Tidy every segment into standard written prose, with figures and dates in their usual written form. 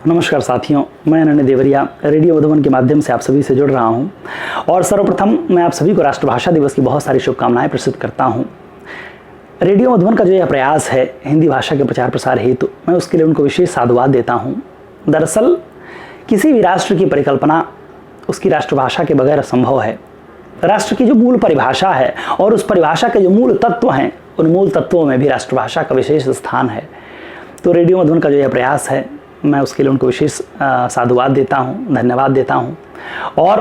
नमस्कार साथियों, मैं अनन्य देवरिया रेडियो मधुबन के माध्यम से आप सभी से जुड़ रहा हूं और सर्वप्रथम मैं आप सभी को राष्ट्रभाषा दिवस की बहुत सारी शुभकामनाएं प्रस्तुत करता हूं। रेडियो मधुबन का जो यह प्रयास है हिंदी भाषा के प्रचार प्रसार हेतु, मैं उसके लिए उनको विशेष साधुवाद देता हूं। दरअसल किसी भी राष्ट्र की परिकल्पना उसकी राष्ट्रभाषा के बगैर असंभव है। राष्ट्र की जो मूल परिभाषा है और उस परिभाषा के जो मूल तत्व हैं, उन मूल तत्वों में भी राष्ट्रभाषा का विशेष स्थान है। तो रेडियो मधुबन का जो यह प्रयास है, मैं उसके लिए उनको विशेष साधुवाद देता हूँ, धन्यवाद देता हूँ। और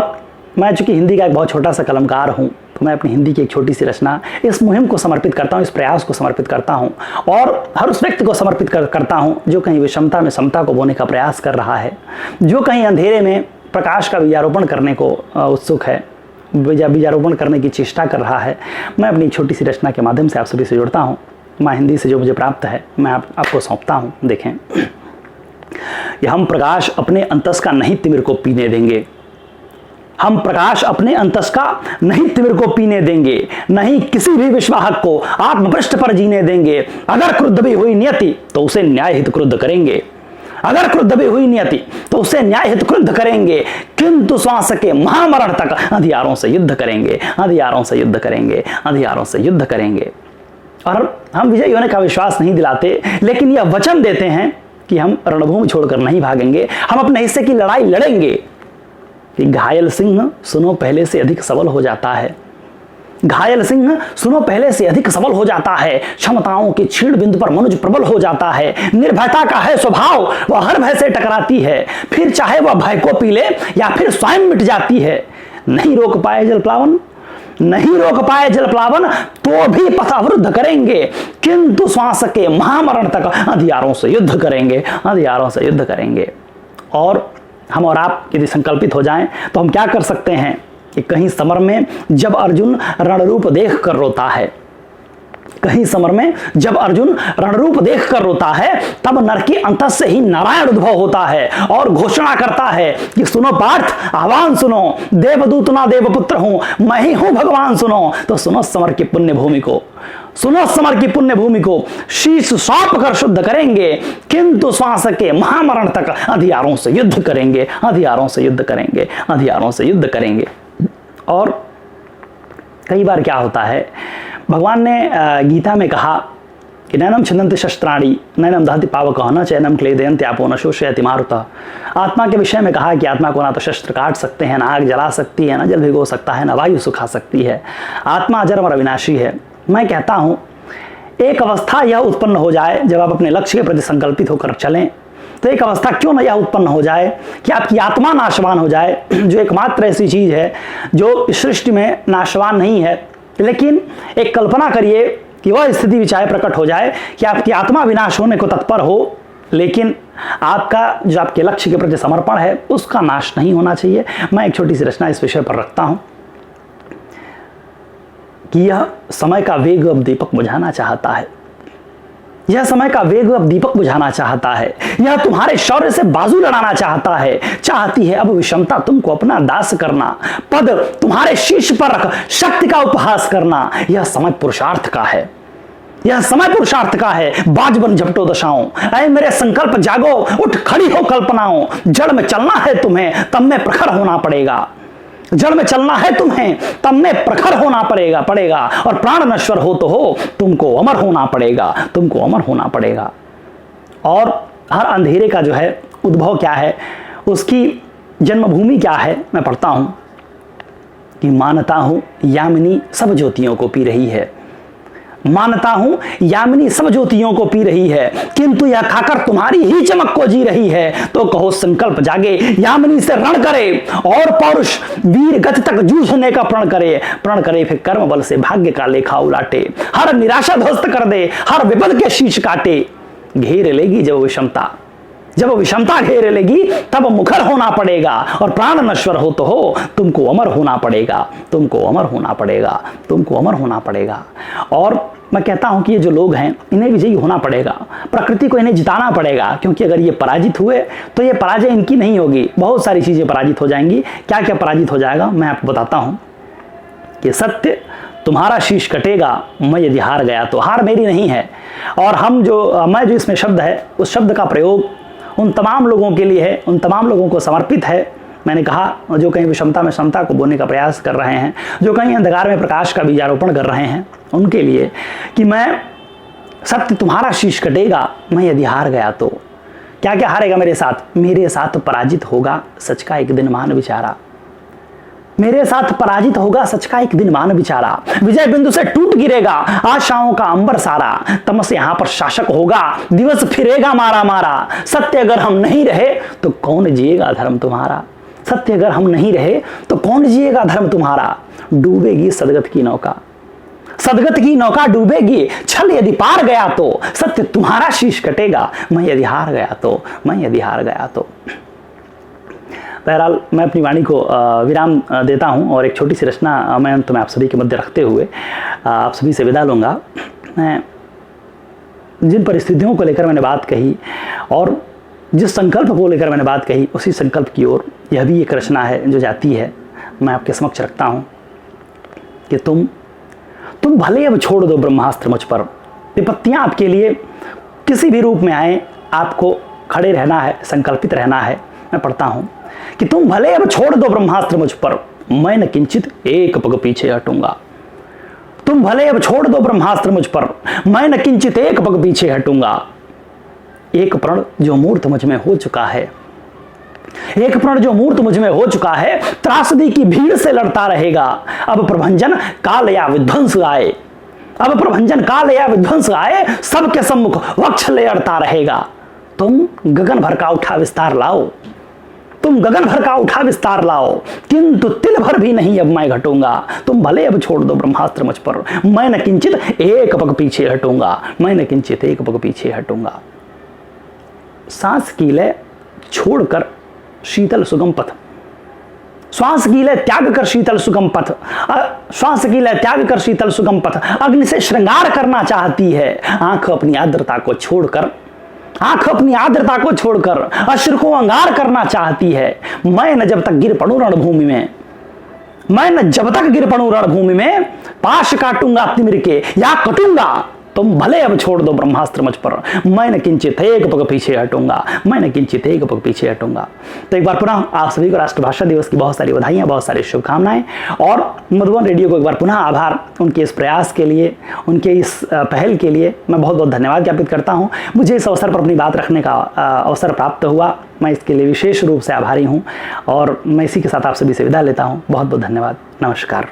मैं चूँकि हिंदी का एक बहुत छोटा सा कलमकार हूँ, तो मैं अपनी हिंदी की एक छोटी सी रचना इस मुहिम को समर्पित करता हूँ, इस प्रयास को समर्पित करता हूँ और हर उस व्यक्ति को समर्पित करता हूँ जो कहीं विषमता में समता को बोने का प्रयास कर रहा है, जो कहीं अंधेरे में प्रकाश का बीजारोपण करने को उत्सुक है, बीजारोपण करने की चेष्टा कर रहा है। मैं अपनी छोटी सी रचना के माध्यम से आप सभी से जुड़ता हूँ। माँ हिंदी से जो मुझे प्राप्त है मैं आपको सौंपता हूँ। देखें, ये हम प्रकाश अपने अंतस का नहीं तिमिर को पीने देंगे। हम प्रकाश अपने अंतस का नहीं तिमिर को पीने देंगे, नहीं किसी भी विश्वाहक को आत्मपृष्ठ पर जीने देंगे। अगर क्रुद्ध भी हुई नियति तो उसे न्याय हित क्रुद्ध करेंगे। अगर क्रुद्ध भी हुई नियति तो उसे न्याय हित क्रुद्ध करेंगे, किंतु श्वास के महामरण तक अंधियारों से युद्ध करेंगे, अंधियारों से युद्ध करेंगे, अंधियारों से युद्ध करेंगे। और हम विजयी होने का विश्वास नहीं दिलाते, लेकिन यह वचन देते हैं कि हम रणभूमि छोड़कर नहीं भागेंगे, हम अपने हिस्से की लड़ाई लड़ेंगे। कि घायल सिंह सुनो पहले से अधिक सबल हो जाता है, घायल सिंह सुनो पहले से अधिक सबल हो जाता है। क्षमताओं के छीण बिंदु पर मनुज प्रबल हो जाता है। निर्भयता का है स्वभाव, वह हर भय से टकराती है, फिर चाहे वह भय को पी ले या फिर स्वयं मिट जाती है। नहीं रोक पाए जल प्लावन, नहीं रोक पाए जल प्लावन तो भी पथ अवरुद्ध करेंगे, किंतु श्वास के महामरण तक अंधियारों से युद्ध करेंगे, अंधियारों से युद्ध करेंगे। और हम और आप यदि संकल्पित हो जाएं तो हम क्या कर सकते हैं कि कहीं समर में जब अर्जुन रणरूप देख कर रोता है, कहीं समर में जब अर्जुन रणरूप देख कर रोता है, तब नर के अंतस से ही नारायण उद्भव होता है और घोषणा करता है कि सुनो पार्थ, आह्वान सुनो, देवदूत ना देवपुत्र हूं, मैं ही हूं भगवान सुनो। तो सुनो समर की पुण्य भूमि को, सुनो समर की पुण्य भूमि को शीश सौंप कर शुद्ध करेंगे, किंतु श्वास के महामरण तक अंधियारों से युद्ध करेंगे, अंधियारों से युद्ध करेंगे, अंधियारों से युद्ध करेंगे। और कई बार क्या होता है, भगवान ने गीता में कहा कि नैनम छिन्दन्ति शस्त्राणि नैनम दहति पावकः न चैनम क्लेदयन्ति आपो न शोषयति मारुतः। आत्मा के विषय में कहा कि आत्मा को ना तो शस्त्र काट सकते हैं, ना आग जला सकती है, ना जल भिगो सकता है, ना वायु सुखा सकती है। आत्मा अजर और अविनाशी है। मैं कहता हूँ एक अवस्था यह उत्पन्न हो जाए जब आप अपने लक्ष्य के प्रति संकल्पित होकर चलें, तो एक अवस्था क्यों न यह उत्पन्न हो जाए कि आपकी आत्मा नाशवान हो जाए, जो एकमात्र ऐसी चीज है जो इस सृष्टि में नाशवान नहीं है। लेकिन एक कल्पना करिए कि वह स्थिति भी चाहे प्रकट हो जाए कि आपकी आत्मा विनाश होने को तत्पर हो, लेकिन आपका जो आपके लक्ष्य के प्रति समर्पण है उसका नाश नहीं होना चाहिए। मैं एक छोटी सी रचना इस विषय पर रखता हूं कि यह समय का वेग अब दीपक बुझाना चाहता है, यह समय का वेग अब दीपक बुझाना चाहता है, यह तुम्हारे शौर्य से बाजू लड़ाना चाहता है, चाहती है अब विषमता तुमको अपना दास करना, पद तुम्हारे शीश पर रख शक्ति का उपहास करना। यह समय पुरुषार्थ का है, यह समय पुरुषार्थ का है। बाज बन झपटो दशाओं, ऐ मेरे संकल्प जागो, उठ खड़ी हो कल्पनाओं। जड़ में चलना है तुम्हें तब में प्रखर होना पड़ेगा, जड़ में चलना है तुम्हें तब में प्रखर होना पड़ेगा। और प्राण नश्वर हो तो हो, तुमको अमर होना पड़ेगा, तुमको अमर होना पड़ेगा। और हर अंधेरे का जो है उद्भव क्या है, उसकी जन्मभूमि क्या है, मैं पढ़ता हूं कि मानता हूं यामिनी सब ज्योतियों को पी रही है, मानता हूं यामिनी सब ज्योतियों को पी रही है, किंतु यह खाकर तुम्हारी ही चमक को जी रही है। तो कहो संकल्प जागे, यामिनी से रण करे और पौरुष वीर गति तक जूझने का प्रण करे फिर कर्म बल से भाग्य का लेखा उलाटे। हर निराशा ध्वस्त कर दे, हर विपद के शीश काटे। घेर लेगी जब विषमता घेर लेगी तब मुखर होना पड़ेगा। और प्राण नश्वर हो तो हो, तुमको अमर होना पड़ेगा, तुमको अमर होना पड़ेगा, तुमको अमर होना पड़ेगा। और मैं कहता हूं कि ये जो लोग हैं इन्हें विजयी होना पड़ेगा, प्रकृति को इन्हें जिताना पड़ेगा, क्योंकि अगर ये पराजित हुए तो ये पराजय इनकी नहीं होगी, बहुत सारी चीजें पराजित हो जाएंगी। क्या क्या पराजित हो जाएगा मैं आपको बताता हूं कि सत्य तुम्हारा शीश कटेगा, मैं यदि हार गया तो हार मेरी नहीं है। और मैं जो इसमें शब्द है उस शब्द का प्रयोग उन तमाम लोगों के लिए है, उन तमाम लोगों को समर्पित है। मैंने कहा जो कहीं विषमता में समता को बोने का प्रयास कर रहे हैं, जो कहीं अंधकार में प्रकाश का बीजारोपण कर रहे हैं, उनके लिए कि मैं सत्य तुम्हारा शीश कटेगा, मैं यदि हार गया तो क्या क्या हारेगा मेरे साथ तो पराजित होगा सच का एक दिन मान विचारा, मेरे साथ पराजित होगा सच का एक दिन मान विचारा, विजय बिंदु से टूट गिरेगा आशाओं का अंबर सारा, तमस यहां पर शासक होगा दिवस फिरेगा मारा मारा, सत्य अगर हम नहीं रहे तो कौन जिएगा धर्म तुम्हारा, सत्य अगर हम नहीं रहे तो कौन जिएगा धर्म तुम्हारा, डूबेगी सदगत की नौका, सदगत की नौका डूबेगी, छल यदि पार गया तो सत्य तुम्हारा शीश कटेगा, मैं यदि हार गया तो। बहरहाल मैं अपनी वाणी को विराम देता हूं और एक छोटी सी रचना मैं अंत में आप सभी के मध्य रखते हुए आप सभी से विदा लूँगा। मैं जिन परिस्थितियों को लेकर मैंने बात कही और जिस संकल्प को लेकर मैंने बात कही, उसी संकल्प की ओर यह भी एक रचना है जो जाती है। मैं आपके समक्ष रखता हूं कि तुम भले अब छोड़ दो ब्रह्मास्त्र मुझ पर, विपत्तियां आपके लिए किसी भी रूप में आए, आपको खड़े रहना है, संकल्पित रहना है। मैं पढ़ता हूं कि तुम भले अब छोड़ दो ब्रह्मास्त्र मुझ पर, मैं न किंचित एक पग पीछे हटूंगा, तुम भले अब छोड़ दो ब्रह्मास्त्र मुझ पर, मैं न किंचित एक पग पीछे हटूंगा, एक प्रण जो मूर्त मुझ में हो चुका है, एक प्रण जो मूर्त मुझ में हो चुका है, त्रासदी की भीड़ से लड़ता रहेगा, अब प्रभंजन काल या विध्वंस आए, अब प्रभंजन काल या विध्वंस आए, सबके सम्मुख वक्ष ले अड़ता रहेगा, तुम गगन भर का उठा विस्तार लाओ, तुम गगन भर का उठा विस्तार लाओ, किंतु तिल भर भी नहीं अब मैं घटूंगा, तुम भले अब छोड़ दो ब्रह्मास्त्र मुझ पर, मैं न किंचित एक पग पीछे हटूंगा, मैं न किंचित एक पग पीछे हटूंगा। सांस की लय छोड़कर शीतल सुगम पथ, श्वास की लय त्याग कर शीतल सुगम पथ, श्वास की लय त्याग कर शीतल सुगम पथ, अग्नि से श्रृंगार करना चाहती है, आंख अपनी आर्द्रता को छोड़कर, आंख अपनी आर्द्रता को छोड़कर अश्रु को अंगार करना चाहती है, मैं न जब तक गिर पड़ूं रणभूमि में, मैं न जब तक गिर पड़ूं रणभूमि में, पाश काटूंगा तिमिर के या कटूंगा, तुम भले अब छोड़ दो ब्रह्मास्त्र मुझ पर, मैं न किंचित एक पग पीछे हटूंगा, मैं न किंचित एक पग पीछे हटूंगा। तो एक बार पुनः आप सभी को राष्ट्रभाषा दिवस की बहुत सारी बधाइयां, बहुत सारी शुभकामनाएं और मधुबन रेडियो को एक बार पुनः आभार, उनके इस प्रयास के लिए, उनके इस पहल के लिए मैं बहुत बहुत धन्यवाद ज्ञापित करता हूं। मुझे इस अवसर पर अपनी बात रखने का अवसर प्राप्त हुआ, मैं इसके लिए विशेष रूप से आभारी हूँ और मैं इसी के साथ आप सभी से विदा लेता हूँ। बहुत बहुत धन्यवाद, नमस्कार।